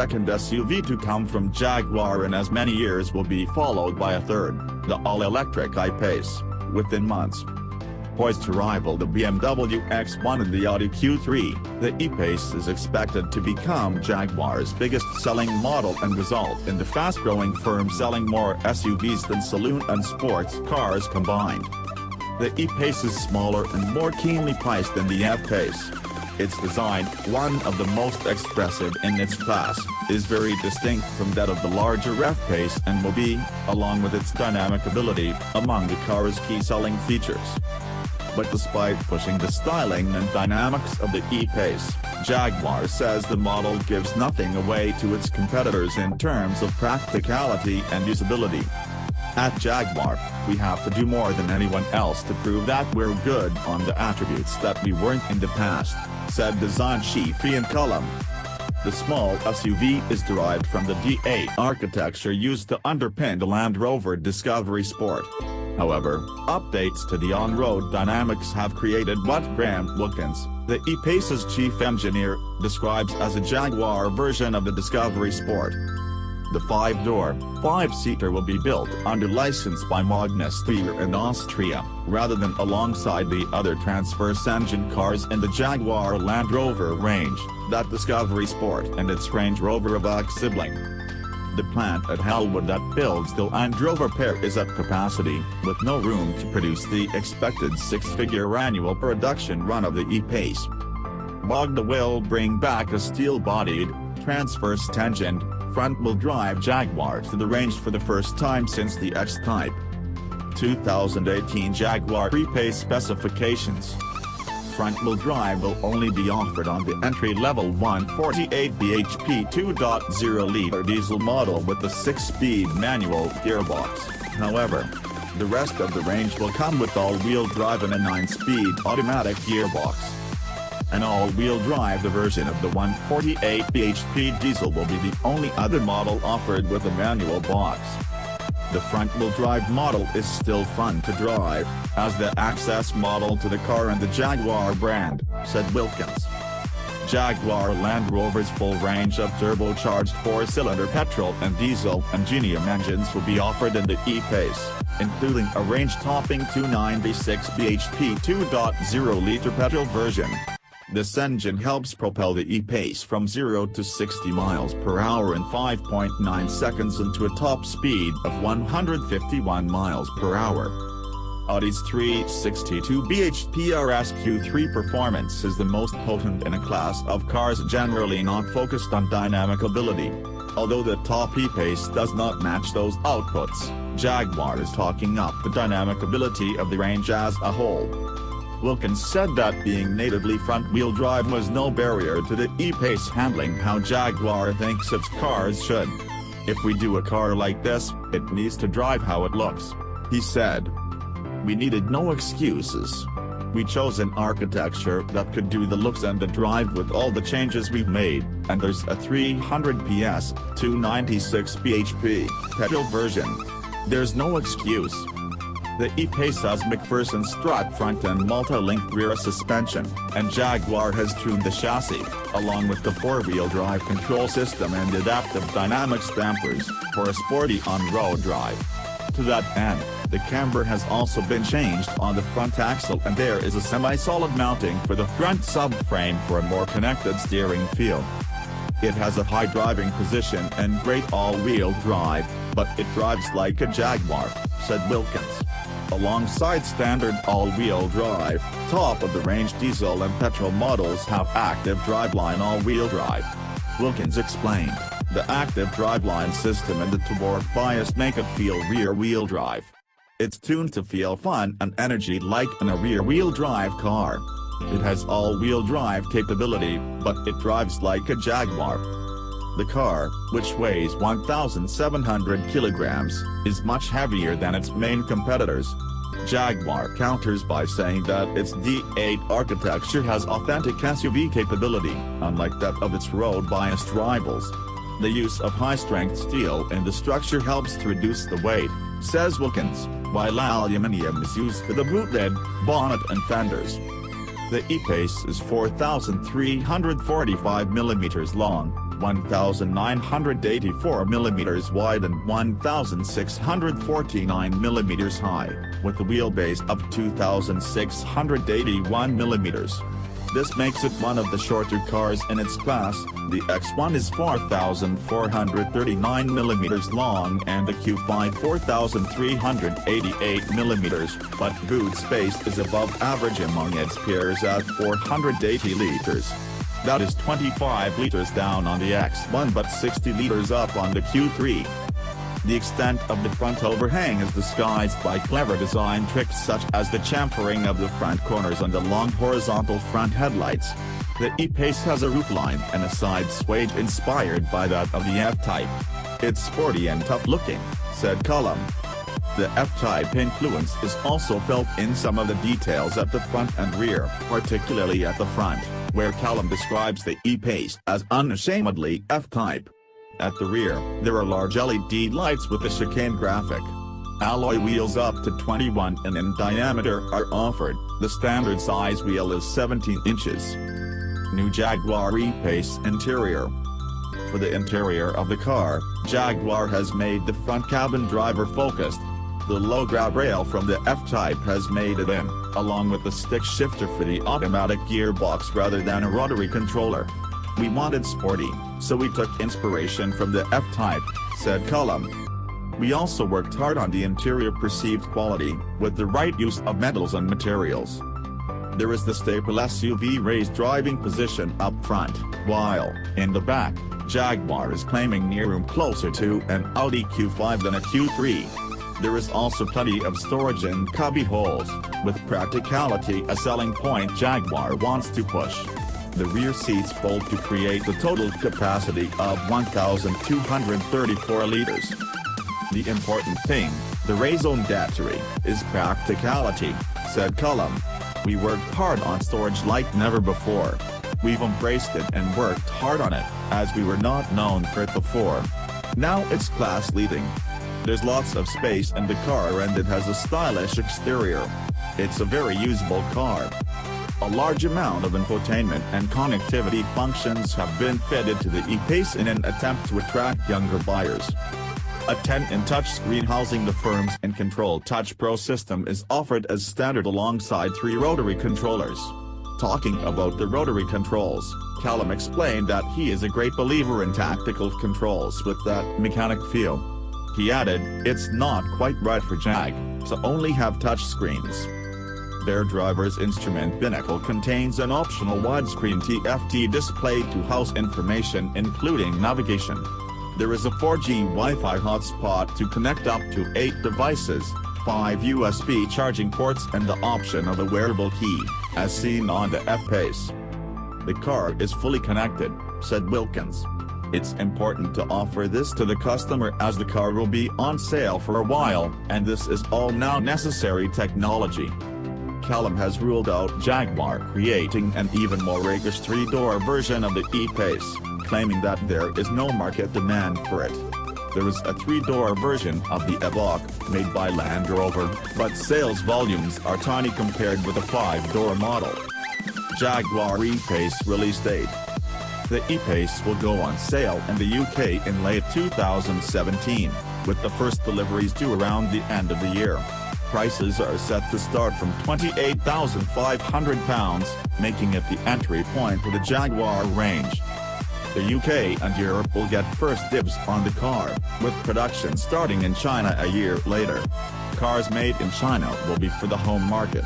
second SUV to come from Jaguar in as many years will be followed by a third, the all-electric E Pace, within months. Poised to rival the BMW X1 and the Audi Q3, the E Pace is expected to become Jaguar's biggest-selling model and result in the fast-growing firm selling more SUVs than saloon and sports cars combined. The E Pace is smaller and more keenly priced than the F Pace. Its design, one of the most expressive in its class, is very distinct from that of the larger F Pace and will be, along with its dynamic ability, among the car's key selling features. But despite pushing the styling and dynamics of the E Pace, Jaguar says the model gives nothing away to its competitors in terms of practicality and usability. At Jaguar, we have to do more than anyone else to prove that we're good on the attributes that we weren't in the past, said design chief Ian Cullum. The small SUV is derived from the D8 architecture used to underpin the Land Rover Discovery Sport. However, updates to the on-road dynamics have created what Graham Wilkins, the E Pace's chief engineer, describes as a Jaguar version of the Discovery Sport. The 5-door, 5-seater will be built under license by Magnus Steyr in Austria, rather than alongside the other transverse engine cars in the Jaguar Land Rover range, that Discovery Sport and its Range Rover Evoque sibling. The plant at Hellwood that builds the Land Rover pair is at capacity, with no room to produce the expected 6-figure annual production run of the E Pace. Magna will bring back a steel-bodied, transverse-engined, front-wheel drive Jaguar to the range for the first time since the X-Type. 2018 Jaguar E Pace specifications. Front-wheel drive will only be offered on the entry-level 148 bhp 2.0-liter diesel model with the 6-speed manual gearbox. However, the rest of the range will come with all-wheel drive and a 9-speed automatic gearbox. An all-wheel drive version of the 148 bhp diesel will be the only other model offered with a manual box. The front-wheel drive model is still fun to drive, as the access model to the car and the Jaguar brand, said Wilkins. Jaguar Land Rover's full range of turbocharged 4-cylinder petrol and diesel Ingenium engines will be offered in the E Pace, including a range-topping 296 bhp 2.0-liter petrol version. This engine helps propel the E Pace from 0 to 60 miles per hour in 5.9 seconds and to a top speed of 151 miles per hour. Audi's 362 bhp RS-Q3 performance is the most potent in a class of cars generally not focused on dynamic ability. Although the top E Pace does not match those outputs, Jaguar is talking up the dynamic ability of the range as a whole. Wilkins said that being natively front-wheel drive was no barrier to the E Pace handling how Jaguar thinks its cars should. If we do a car like this, it needs to drive how it looks, he said. We needed no excuses. We chose an architecture that could do the looks and the drive with all the changes we've made, and there's a 300 PS, 296 bhp, petrol version. There's no excuse. The E Pace has McPherson strut front and multi-link rear suspension, and Jaguar has tuned the chassis, along with the 4-wheel drive control system and adaptive dynamics dampers, for a sporty on-road drive. To that end, the camber has also been changed on the front axle and there is a semi-solid mounting for the front subframe for a more connected steering feel. It has a high driving position and great all-wheel drive, but it drives like a Jaguar, said Wilkins. Alongside standard all-wheel drive, top-of-the-range diesel and petrol models have active driveline all-wheel drive. Wilkins explained, the active driveline system and the torque bias make it feel rear-wheel drive. It's tuned to feel fun and energy like in a rear-wheel drive car. It has all-wheel drive capability, but it drives like a Jaguar. The car, which weighs 1,700 kilograms, is much heavier than its main competitors. Jaguar counters by saying that its D8 architecture has authentic SUV capability, unlike that of its road-biased rivals. The use of high-strength steel in the structure helps to reduce the weight, says Wilkins, while aluminium is used for the boot lid, bonnet and fenders. The E Pace is 4,345 mm long, 1,984 mm wide and 1,649 mm high, with a wheelbase of 2,681 mm. This makes it one of the shorter cars in its class. The X1 is 4,439 mm long and the Q5 4,388 mm, but boot space is above average among its peers at 480 liters. That is 25 liters down on the X1 but 60 liters up on the Q3. The extent of the front overhang is disguised by clever design tricks such as the chamfering of the front corners on the long horizontal front headlights. The E-Pace has a roofline and a side swage inspired by that of the F-Type. It's sporty and tough looking, said Cullum. The F-Type influence is also felt in some of the details at the front and rear, particularly at the front, where Cullum describes the E-Pace as unashamedly F-Type. At the rear, there are large LED lights with a chicane graphic. Alloy wheels up to 21 in diameter are offered. The standard size wheel is 17 inches. New Jaguar E Pace interior. For the interior of the car, Jaguar has made the front cabin driver-focused. The low grab rail from the F-Type has made it in, along with the stick shifter for the automatic gearbox rather than a rotary controller. We wanted sporty, so we took inspiration from the F-Type, said Cullum. We also worked hard on the interior perceived quality, with the right use of metals and materials. There is the staple SUV raised driving position up front, while, in the back, Jaguar is claiming near room closer to an Audi Q5 than a Q3. There is also plenty of storage in cubby holes, with practicality a selling point Jaguar wants to push. The rear seats fold to create a total capacity of 1,234 liters. The important thing, the raison d'etre, is practicality, said Cullum. We worked hard on storage like never before. We've embraced it and worked hard on it, as we were not known for it before. Now it's class-leading. There's lots of space in the car and it has a stylish exterior. It's a very usable car. A large amount of infotainment and connectivity functions have been fitted to the E-Pace in an attempt to attract younger buyers. A 10-inch touchscreen housing the firm's in-control Touch Pro system is offered as standard alongside 3 rotary controllers. Talking about the rotary controls, Cullum explained that he is a great believer in tactical controls with that mechanic feel. He added, "It's not quite right for Jag to only have touchscreens." Their driver's instrument binnacle contains an optional widescreen TFT display to house information including navigation. There is a 4G Wi-Fi hotspot to connect up to 8 devices, 5 USB charging ports and the option of a wearable key, as seen on the F-Pace. The car is fully connected, said Wilkins. It's important to offer this to the customer as the car will be on sale for a while, and this is all now necessary technology. Cullum has ruled out Jaguar creating an even more rakish 3-door version of the E-Pace, claiming that there is no market demand for it. There is a 3-door version of the Evoque, made by Land Rover, but sales volumes are tiny compared with a 5-door model. Jaguar E-Pace release date. The E-Pace will go on sale in the UK in late 2017, with the first deliveries due around the end of the year. Prices are set to start from £28,500, making it the entry point for the Jaguar range. The UK and Europe will get first dibs on the car, with production starting in China a year later. Cars made in China will be for the home market.